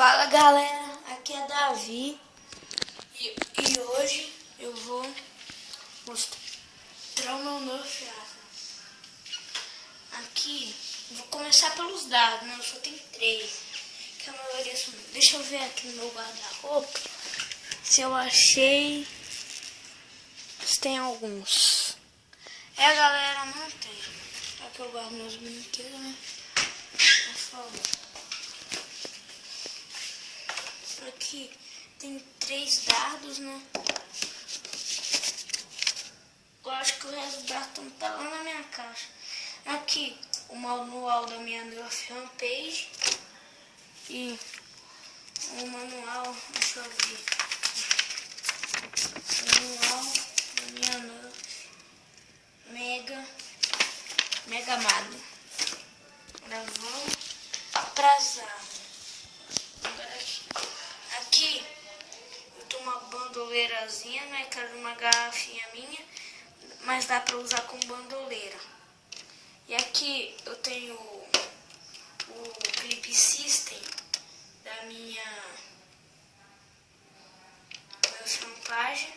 Fala galera, aqui é Davi e hoje eu vou mostrar o meu Nerf Asna. Aqui, vou começar pelos dados, né? Eu só tenho 3, que a maioria são... Deixa eu ver aqui no meu guarda-roupa se eu achei, se tem alguns. Galera, não tem. Aqui eu guardo meus brinquedos, né? Por favor. Aqui tem 3 dardos, né? Eu acho que o resto do dardo tá lá na minha caixa. Aqui o manual da minha Nerf Rampage e o manual, deixa eu ver, o manual da minha Nerf Mega Magnum. Agora vamos pra Zara. Aqui eu tenho uma bandoleirazinha, né? Que era uma garrafinha minha, mas dá pra usar como bandoleira. E aqui eu tenho o clip system da minha Nerf Rampage.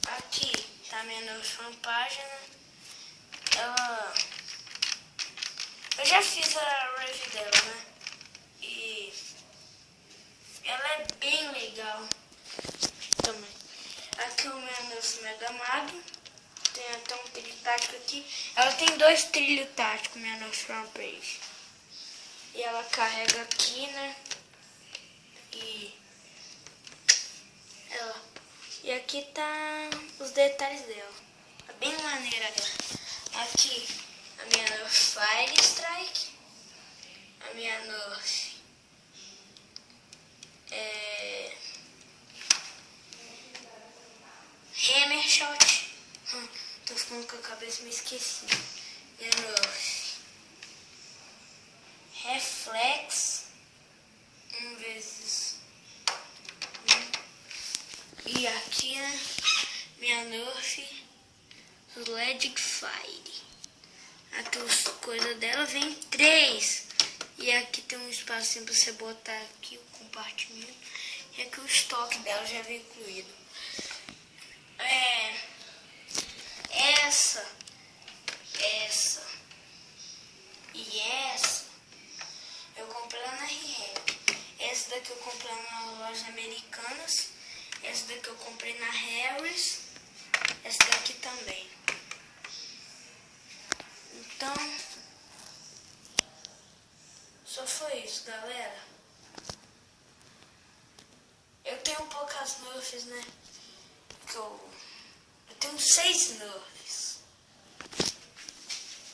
Aqui tá a minha Nerf Rampage, né? Eu já fiz a review dela, né? E ela é bem legal também. Aqui o meu Nerf Mega Magnum. Tem até um trilho tático aqui. Ela tem 2 trilhos táticos, minha Nerf Rampage. E ela carrega aqui, né? E aqui tá os detalhes dela. É bem maneira ela. Aqui a minha Nerf Fire Strike. A minha Nerf Hammer Shot. Tô ficando com a cabeça, me esqueci. Minha Nerf Reflex 1x1. E aqui, né, minha Nerf Led Fire. Aqui as coisas dela vem 3. E aqui tem um espacinho pra você botar aqui o compartimento. E aqui o estoque dela já vem incluído. Essa e essa eu comprei lá na ReHap. Essa daqui eu comprei nas lojas americanas. Essa daqui eu comprei na Harris. Essa daqui também. Então, só foi isso, galera. Eu tenho poucas Nerfs, né? Eu tenho 6 Nerfs.